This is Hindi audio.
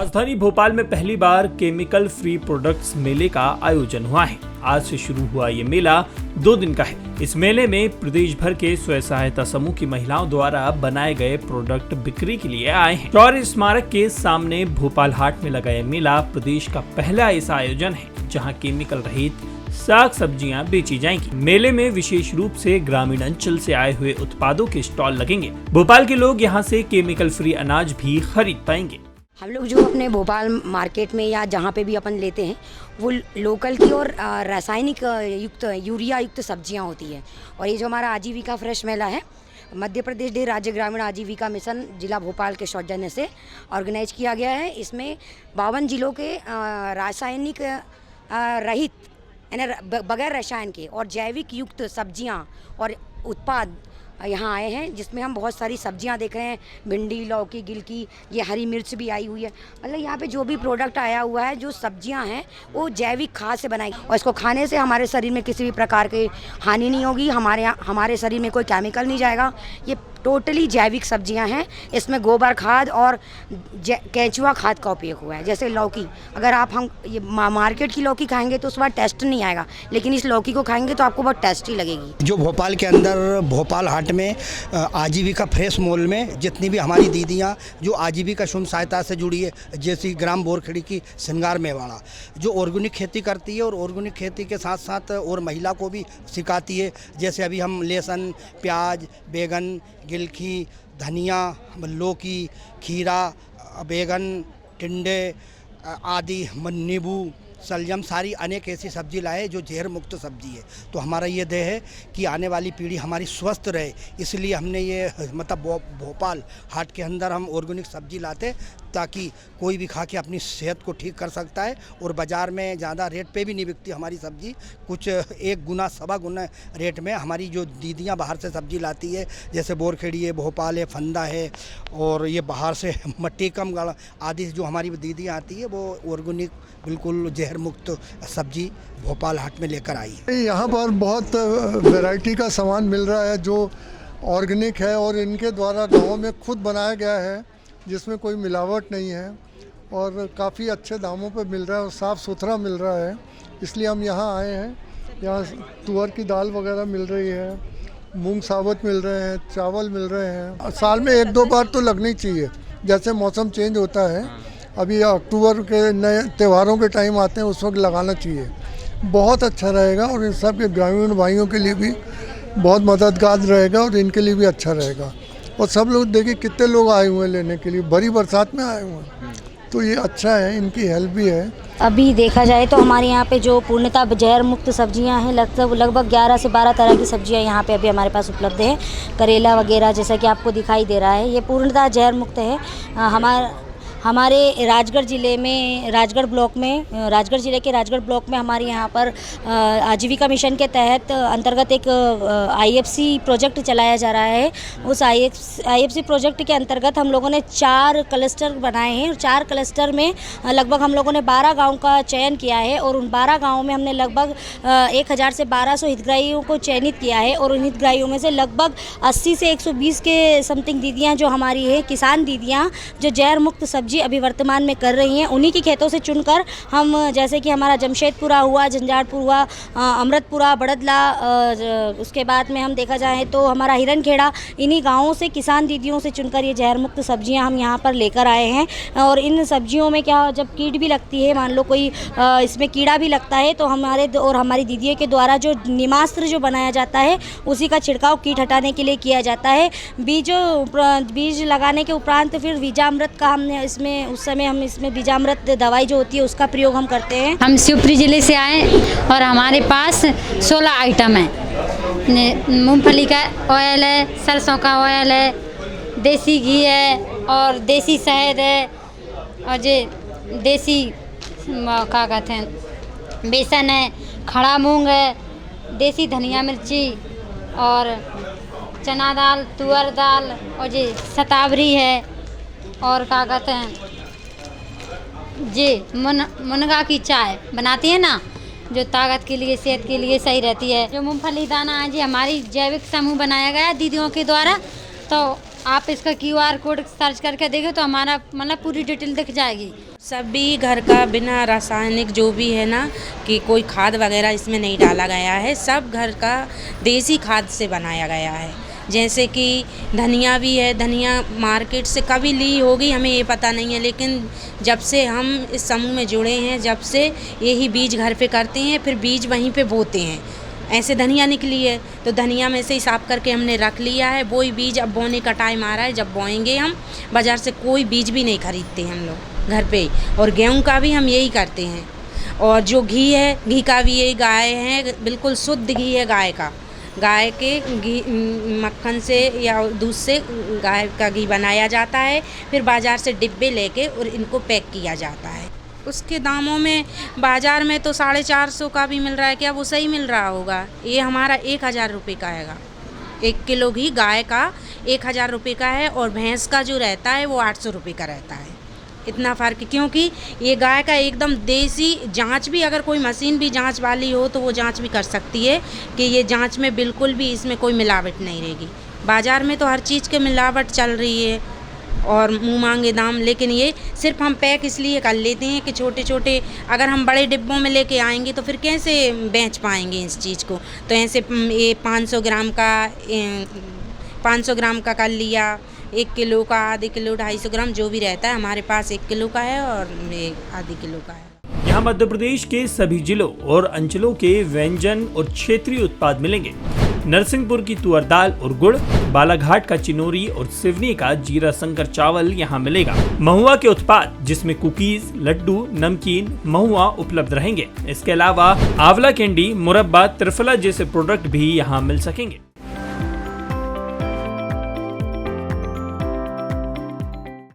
राजधानी भोपाल में पहली बार केमिकल फ्री प्रोडक्ट्स मेले का आयोजन हुआ है। आज से शुरू हुआ ये मेला 2 दिन का है। इस मेले में प्रदेश भर के स्वयं सहायता समूह की महिलाओं द्वारा बनाए गए प्रोडक्ट बिक्री के लिए आए हैं। शौर्य स्मारक के सामने भोपाल हाट में लगा ये मेला प्रदेश का पहला ऐसा आयोजन है जहाँ केमिकल रहित साग सब्जियां बेची जाएंगी। मेले में विशेष रूप से ग्रामीण अंचल से आए हुए उत्पादों के स्टॉल लगेंगे। भोपाल के लोग यहां से केमिकल फ्री अनाज भी खरीद पाएंगे। हम लोग जो अपने भोपाल मार्केट में या जहाँ पे भी अपन लेते हैं वो लोकल की और रासायनिक युक्त यूरिया युक्त सब्जियाँ होती है। और ये जो हमारा आजीविका फ्रेश मेला है मध्य प्रदेश डे राज्य ग्रामीण आजीविका मिशन जिला भोपाल के सौजन्य से ऑर्गेनाइज किया गया है। इसमें 52 जिलों के रासायनिक रहित यानी बगैर रसायन के और जैविक युक्त सब्जियां और उत्पाद यहाँ आए हैं, जिसमें हम बहुत सारी सब्जियां देख रहे हैं। भिंडी, लौकी, गिलकी, ये हरी मिर्च भी आई हुई है। मतलब यहाँ पे जो भी प्रोडक्ट आया हुआ है, जो सब्जियां हैं वो जैविक खाद से बनाई और इसको खाने से हमारे शरीर में किसी भी प्रकार की हानि नहीं होगी। हमारे शरीर में कोई केमिकल नहीं जाएगा। ये टोटली जैविक सब्जियां हैं। इसमें गोबर खाद और केंचुआ खाद का उपयोग हुआ है। जैसे लौकी, अगर हम ये मार्केट की लौकी खाएंगे तो उसके बाद टेस्ट नहीं आएगा, लेकिन इस लौकी को खाएंगे तो आपको बहुत टेस्टी लगेगी। जो भोपाल के अंदर भोपाल हाट में आजीविका फ्रेश मॉल में जितनी भी हमारी दीदियां जो आजीविका स्वयं सहायता से जुड़ी है, जैसी ग्राम बोरखड़ी की श्रृंगार मेवाड़ा जो ऑर्गेनिक खेती करती है और ऑर्गेनिक खेती के साथ साथ और महिला को भी सिखाती है। जैसे अभी हम लहसुन, प्याज, बैगन, गिलकी, धनिया, लौकी, खीरा, बैगन, टिंडे आदि, नींबू, सलजम, सारी अनेक ऐसी सब्जी लाए जो जहर मुक्त सब्जी है। तो हमारा ये ध्येय है कि आने वाली पीढ़ी हमारी स्वस्थ रहे, इसलिए हमने ये मतलब भोपाल हाट के अंदर हम ऑर्गेनिक सब्जी लाते ताकि कोई भी खा के अपनी सेहत को ठीक कर सकता है। और बाज़ार में ज़्यादा रेट पे भी नहीं बिकती हमारी सब्जी, कुछ 1 गुना 1.25 गुना रेट में हमारी जो दीदियाँ बाहर से सब्जी लाती है, जैसे बोरखेड़ी है, भोपाल है, फंदा है और ये बाहर से मट्टीकमगढ़ आदि जो हमारी दीदियाँ आती है वो ऑर्गेनिक बिल्कुल जहर मुक्त सब्जी भोपाल हाट में लेकर आई है। यहाँ पर बहुत वैरायटी का सामान मिल रहा है जो ऑर्गेनिक है और इनके द्वारा गाँव में खुद बनाया गया है, जिसमें कोई मिलावट नहीं है और काफ़ी अच्छे दामों पर मिल रहा है और साफ़ सुथरा मिल रहा है। इसलिए हम यहाँ आए हैं। यहाँ तुअर की दाल वगैरह मिल रही है, मूंग साबुत मिल रहे हैं, चावल मिल रहे हैं। साल में 1-2 बार तो लगनी चाहिए, जैसे मौसम चेंज होता है। अभी अक्टूबर के नए त्योहारों के टाइम आते हैं, उस वक्त लगाना चाहिए। बहुत अच्छा रहेगा और इन सब के ग्रामीण भाइयों के लिए भी बहुत मददगार रहेगा और इनके लिए भी अच्छा रहेगा। और सब लोग देखिए कितने लोग आए हुए हैं लेने के लिए, भरी बरसात में आए हुए हैं, तो ये अच्छा है, इनकी हेल्प भी है। अभी देखा जाए तो हमारे यहाँ पे जो पूर्णतः जहर मुक्त सब्जियाँ हैं, लगभग 11 से 12 तरह की सब्जियाँ यहाँ पे अभी हमारे पास उपलब्ध हैं। करेला वगैरह जैसा कि आपको दिखाई दे रहा है, ये पूर्णतः जहर मुक्त है। हमारे राजगढ़ ज़िले में राजगढ़ ज़िले के राजगढ़ ब्लॉक में हमारे यहाँ पर आजीविका मिशन के तहत अंतर्गत एक IFC प्रोजेक्ट चलाया जा रहा है। उस IFC प्रोजेक्ट के अंतर्गत हम लोगों ने 4 क्लस्टर बनाए हैं और 4 क्लस्टर में लगभग हम लोगों ने 12 गांव का चयन किया है और उन 12 गांवों में हमने लगभग 1000 से 1200 हितग्राहियों को चयनित किया है और उन हितग्राहियों में से लगभग 80 से 120 के समथिंग दीदियाँ जो हमारी है, किसान दीदियाँ जो जहर मुक्त सब्जी अभी वर्तमान में कर रही हैं, उन्हीं के खेतों से चुनकर हम, जैसे कि हमारा जमशेदपुरा हुआ, झंझारपुर हुआ, अमृतपुरा, बड़दला, उसके बाद में हम देखा जाए तो हमारा हिरनखेड़ा, इन्हीं गांवों से किसान दीदियों से चुनकर ये जहर मुक्त सब्जियां हम यहाँ पर लेकर आए हैं। और इन सब्जियों में क्या, जब कीट भी लगती है, मान लो कोई इसमें कीड़ा भी लगता है तो हमारी दीदियों के द्वारा जो निमास्त्र जो बनाया जाता है उसी का छिड़काव कीट हटाने के लिए किया जाता है। बीज लगाने के उपरांत फिर बीजामृत का हमने उस समय हम इसमें बीजामृत दवाई जो होती है उसका प्रयोग हम करते हैं। हम शिवपुरी ज़िले से आए और हमारे पास 16 आइटम हैं। मूंगफली का ऑयल है, सरसों का ऑयल है, देसी घी है और देसी शहद है और जो देसी क्या कहते हैं बेसन है, खड़ा मूंग है, देसी धनिया मिर्ची और चना दाल, तुअर दाल और जो शतावरी है और क्या कहते हैं जी मुनगा की चाय बनाती है ना, जो ताकत के लिए, सेहत के लिए सही रहती है। जो मूंगफली दाना है जी हमारी जैविक समूह बनाया गया है दीदियों के द्वारा, तो आप इसका QR कोड सर्च करके देखें तो हमारा मतलब पूरी डिटेल दिख जाएगी। सभी घर का बिना रासायनिक जो भी है ना कि कोई खाद वगैरह इसमें नहीं डाला गया है, सब घर का देसी खाद से बनाया गया है। जैसे कि धनिया भी है, धनिया मार्केट से कभी ली होगी हमें ये पता नहीं है, लेकिन जब से हम इस समूह में जुड़े हैं, जब से यही बीज घर पे करते हैं, फिर बीज वहीं पे बोते हैं। ऐसे धनिया निकली है तो धनिया में से ही साफ करके हमने रख लिया है, वही बीज अब बोने का टाइम आ रहा है, जब बोएंगे हम। बाज़ार से कोई बीज भी नहीं खरीदते हम लोग, घर पे ही। और गेहूं का भी हम यही करते हैं। और जो घी है, घी का भी यही गाय है, बिल्कुल शुद्ध घी है गाय का। गाय के घी मक्खन से या दूध से गाय का घी बनाया जाता है, फिर बाज़ार से डिब्बे लेके और इनको पैक किया जाता है। उसके दामों में बाज़ार में तो 450 का भी मिल रहा है, क्या वो सही मिल रहा होगा? ये हमारा 1000 रुपये का हैगा। 1 किलो घी गाय का 1000 रुपये का है, और भैंस का जो रहता है वो 800 रुपये का रहता है। इतना फ़र्क, क्योंकि ये गाय का एकदम देसी, जांच भी अगर कोई मशीन भी जांच वाली हो तो वो जांच भी कर सकती है कि ये जांच में बिल्कुल भी इसमें कोई मिलावट नहीं रहेगी। बाज़ार में तो हर चीज़ की मिलावट चल रही है और मुँह मांगे दाम, लेकिन ये सिर्फ हम पैक इसलिए कर लेते हैं कि छोटे छोटे, अगर हम बड़े डिब्बों में लेके आएंगे तो फिर कैसे बेच पाएंगे इस चीज़ को। तो ऐसे ये 500 ग्राम का कर लिया, 1 किलो का, आधे किलो, 250 ग्राम जो भी रहता है। हमारे पास 1 किलो का है और आधे किलो का है। यहाँ मध्य प्रदेश के सभी जिलों और अंचलों के व्यंजन और क्षेत्रीय उत्पाद मिलेंगे। नरसिंहपुर की तुअर दाल और गुड़, बालाघाट का चिनोरी और सिवनी का जीरा संकर चावल यहाँ मिलेगा। महुआ के उत्पाद जिसमें कुकीज, लड्डू, नमकीन, महुआ उपलब्ध रहेंगे। इसके अलावा आंवला कैंडी, मुरब्बा, त्रिफला जैसे प्रोडक्ट भी यहाँ मिल सकेंगे।